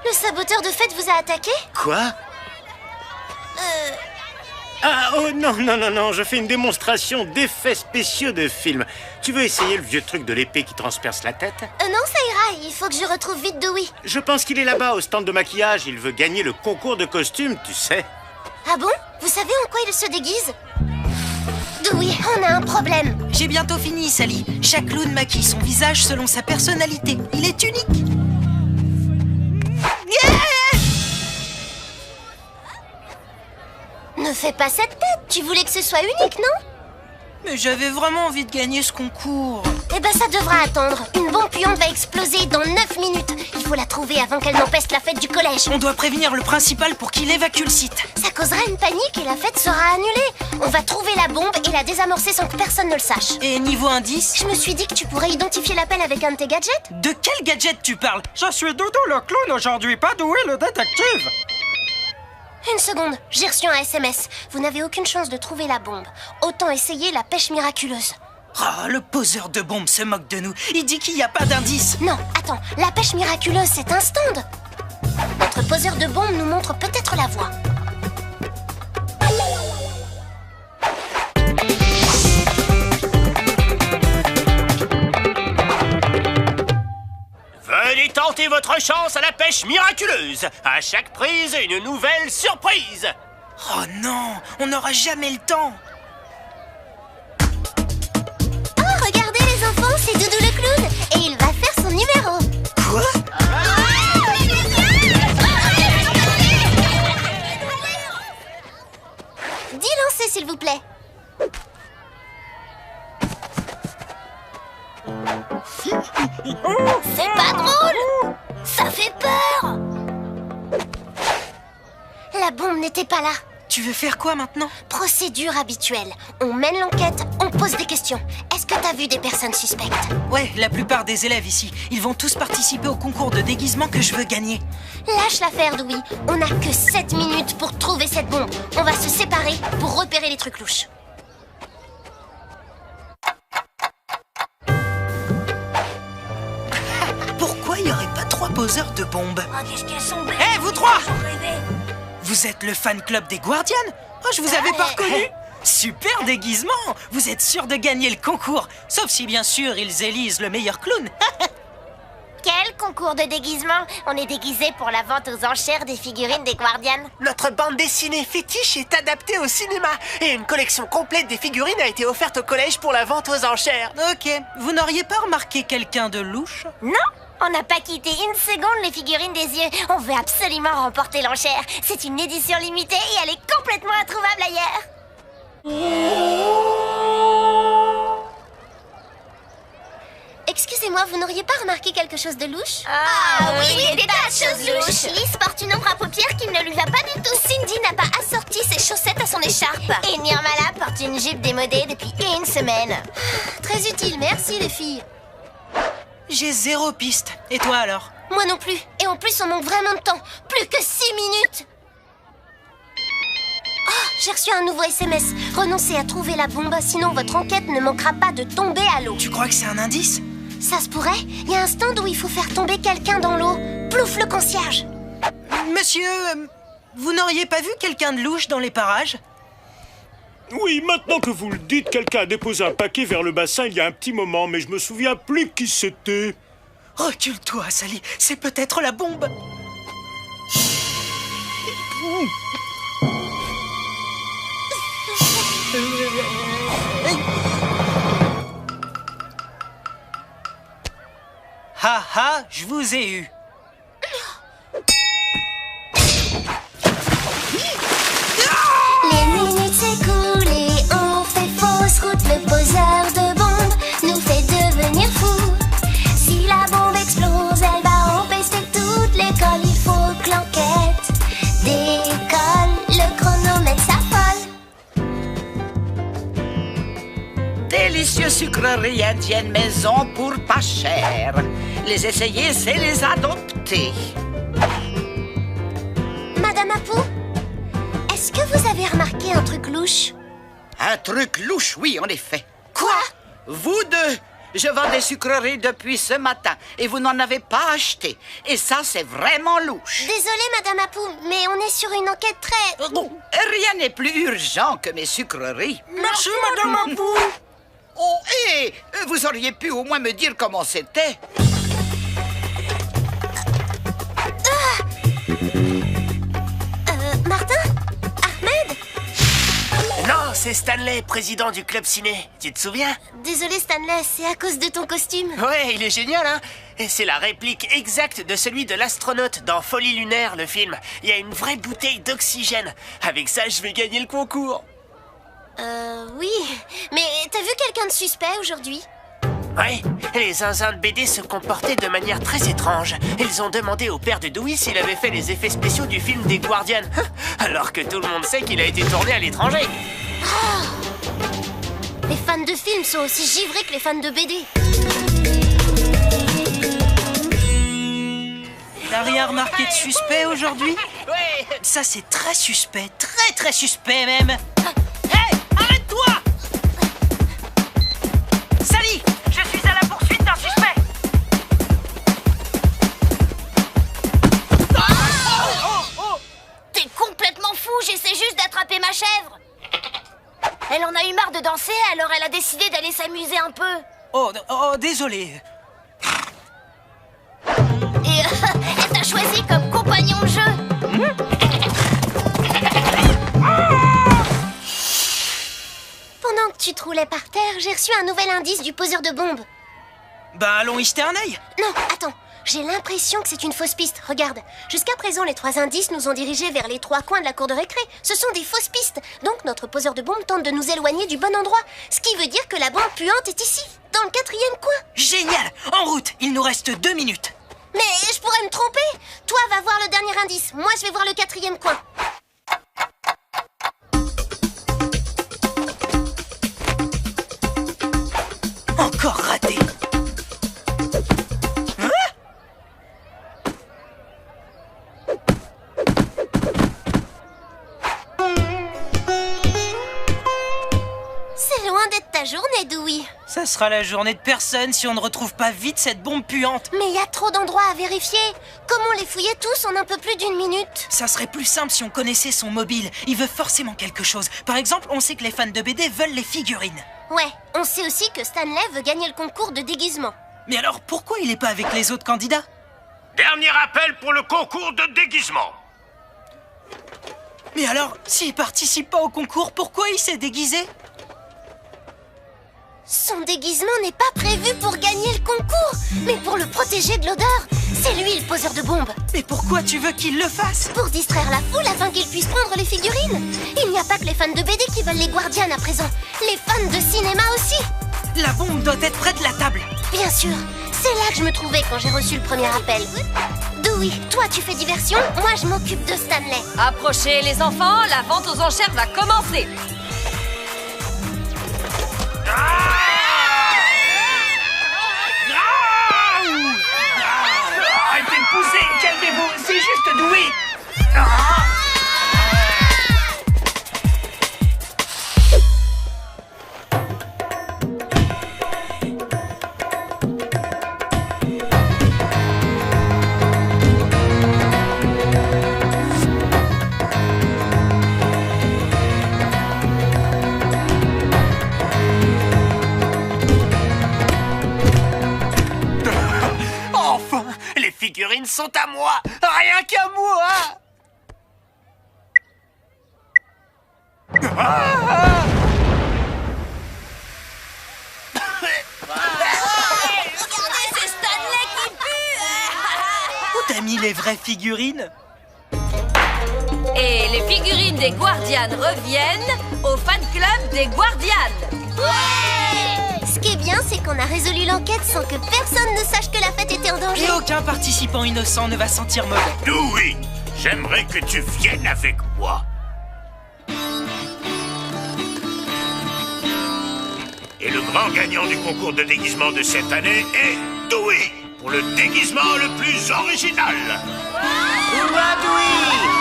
Le saboteur de fête vous a attaqué? Quoi? Ah, oh non, non, non, non, je fais une démonstration d'effets spéciaux de film. Tu veux essayer le vieux truc de l'épée qui transperce la tête? Non, ça ira, il faut que je retrouve vite Dewey. Je pense qu'il est là-bas, au stand de maquillage. Il veut gagner le concours de costumes, tu sais. Ah bon? Vous savez en quoi il se déguise? Dewey, on a un problème. J'ai bientôt fini, Sally. Chaque clown maquille son visage selon sa personnalité. Il est unique. Ne fais pas cette tête, tu voulais que ce soit unique, non? Mais j'avais vraiment envie de gagner ce concours. Eh ben ça devra attendre. Une bombe puante va exploser dans 9 minutes. Il faut la trouver avant qu'elle n'empêche la fête du collège. On doit prévenir le principal pour qu'il évacue le site. Ça causera une panique et la fête sera annulée. On va trouver la bombe et la désamorcer sans que personne ne le sache. Et niveau indice? Je me suis dit que tu pourrais identifier l'appel avec un de tes gadgets. De quel gadget tu parles? Je suis Doudou le clown aujourd'hui, pas Dewey le détective. Une seconde, j'ai reçu un SMS. Vous n'avez aucune chance de trouver la bombe. Autant essayer la pêche miraculeuse. Oh, le poseur de bombes se moque de nous. Il dit qu'il n'y a pas d'indice. Non, attends, la pêche miraculeuse, c'est un stand. Notre poseur de bombes nous montre peut-être la voie. Venez tenter votre chance à la pêche miraculeuse. À chaque prise, une nouvelle surprise. Oh non, on n'aura jamais le temps. Oh, regardez les enfants, c'est Doudou le clown. Et il va faire son numéro. Quoi? Dis lancer, s'il vous plaît. C'est pas drôle. Ça fait peur. La bombe n'était pas là. Tu veux faire quoi maintenant? Procédure habituelle. On mène l'enquête, on pose des questions. Est-ce que t'as vu des personnes suspectes? Ouais, la plupart des élèves ici. Ils vont tous participer au concours de déguisement que je veux gagner. Lâche l'affaire, Dewey. On n'a que 7 minutes pour trouver cette bombe. On va se séparer pour repérer les trucs louches. Pourquoi il n'y aurait pas 3 poseurs de bombes? Oh, qu'est-ce qu'elles sont belles. Hé, vous trois! Vous êtes le fan club des Guardians? Oh, je vous avais pas reconnu! Super déguisement! Vous êtes sûr de gagner le concours. Sauf si, bien sûr, ils élisent le meilleur clown. Quel concours de déguisement? On est déguisé pour la vente aux enchères des figurines des Guardians. Notre bande dessinée fétiche est adaptée au cinéma et une collection complète des figurines a été offerte au collège pour la vente aux enchères. Ok, vous n'auriez pas remarqué quelqu'un de louche? Non, on n'a pas quitté une seconde les figurines des yeux. On veut absolument remporter l'enchère. C'est une édition limitée et elle est complètement introuvable ailleurs. Excusez-moi, vous n'auriez pas remarqué quelque chose de louche? Ah oui, des tas de choses louches. Lise porte une ombre à paupières qui ne lui va pas du tout. Cindy n'a pas assorti ses chaussettes à son écharpe. Et Nirmala porte une jupe démodée depuis une semaine. Très utile, merci les filles. J'ai 0 piste. Et toi alors? Moi non plus. Et en plus, on manque vraiment de temps. Plus que 6 minutes. Oh, j'ai reçu un nouveau SMS. Renoncez à trouver la bombe, sinon votre enquête ne manquera pas de tomber à l'eau. Tu crois que c'est un indice? Ça se pourrait. Il y a un stand où il faut faire tomber quelqu'un dans l'eau. Plouf le concierge. Monsieur, vous n'auriez pas vu quelqu'un de louche dans les parages? Oui, maintenant que vous le dites, quelqu'un a déposé un paquet vers le bassin il y a un petit moment, mais je me souviens plus qui c'était. Recule-toi, Sally. C'est peut-être la bombe. Ha ha, je vous ai eu. Les minutes s'écoulent et on fait fausse route. Le poseur de bombe nous fait devenir fous. Si la bombe explose, elle va empester toute l'école. Il faut que l'enquête décolle. Le chronomètre s'affole. Délicieux sucreries indiennes maison pour pas cher. Les essayer, c'est les adopter. Madame Apu, est-ce que vous avez remarqué un truc louche? Un truc louche, oui, en effet. Quoi? Vous deux, Je vends des sucreries depuis ce matin et vous n'en avez pas acheté. Et ça, c'est vraiment louche. Désolée, Madame Apou, mais on est sur une enquête très... Rien n'est plus urgent que mes sucreries. Merci, Madame Apou. Oh, hé! Vous auriez pu au moins me dire comment c'était. Martin? Ahmed? Non, c'est Stanley, président du club ciné. Tu te souviens? Désolée, Stanley, c'est à cause de ton costume. Ouais, il est génial, hein? Et c'est la réplique exacte de celui de l'astronaute dans Folie lunaire, le film. Il y a une vraie bouteille d'oxygène. Avec ça, je vais gagner le concours. Oui. Mais t'as vu quelqu'un de suspect aujourd'hui? Ouais, les zinzins de BD se comportaient de manière très étrange. Ils ont demandé au père de Dewey s'il avait fait les effets spéciaux du film des Guardians. Alors que tout le monde sait qu'il a été tourné à l'étranger. Les fans de films sont aussi givrés que les fans de BD. T'as rien remarqué de suspect aujourd'hui? Ouais. Ça, c'est très suspect, très suspect même. Hé, arrête-toi! Sally, je suis à la poursuite d'un suspect. T'es complètement fou, j'essaie juste d'attraper ma chèvre. Elle en a eu marre de danser, alors elle a décidé d'aller s'amuser un peu. Oh, désolé. Et elle t'a choisi comme compagnon de jeu. Pendant que tu te roulais par terre, j'ai reçu un nouvel indice du poseur de bombes. Bah, allons y jeter un œil. Non, attends. J'ai l'impression que c'est une fausse piste. Regarde, jusqu'à présent, les 3 indices nous ont dirigés vers les 3 coins de la cour de récré. Ce sont des fausses pistes. Donc notre poseur de bombes tente de nous éloigner du bon endroit. Ce qui veut dire que la bombe puante est ici, dans le 4e coin. Génial. En route, il nous reste 2 minutes. Mais je pourrais me tromper. Toi, va voir le dernier indice. Moi, je vais voir le 4e coin. Encore raté. C'est loin d'être ta journée, Dewey. Ça sera la journée de personne si on ne retrouve pas vite cette bombe puante. Mais il y a trop d'endroits à vérifier. Comme on les fouillait tous en un peu plus d'1 minute. Ça serait plus simple si on connaissait son mobile. Il veut forcément quelque chose. Par exemple, on sait que les fans de BD veulent les figurines. Ouais, on sait aussi que Stanley veut gagner le concours de déguisement. Mais alors, pourquoi il n'est pas avec les autres candidats? Dernier appel pour le concours de déguisement. Mais alors, s'il participe pas au concours, pourquoi il s'est déguisé? Son déguisement n'est pas prévu pour gagner le concours, mais pour le protéger de l'odeur. C'est lui le poseur de bombes. Mais pourquoi tu veux qu'il le fasse? Pour distraire la foule afin qu'il puisse prendre les figurines. Il n'y a pas que les fans de BD qui veulent les Guardians à présent. Les fans de cinéma aussi. La bombe doit être près de la table. Bien sûr, c'est là que je me trouvais quand j'ai reçu le premier appel. Dewey, toi tu fais diversion, moi je m'occupe de Stanley. Approchez les enfants, la vente aux enchères va commencer. Arrêtez de pousser, calmez-vous, c'est juste Dewey. Enfin, les figurines sont à moi. Rien qu'à moi. Regardez, c'est Stanley qui pue. Où t'as mis les vraies figurines? Et les figurines des Guardians reviennent au fan club des Guardians. Ce qui est bien, c'est qu'on a résolu l'enquête sans que personne ne sache que la fête était en danger. Et aucun participant innocent ne va sentir mauvais. Dewey, j'aimerais que tu viennes avec moi. Et le grand gagnant du concours de déguisement de cette année est Dewey, pour le déguisement le plus original. Hurrah, Dewey!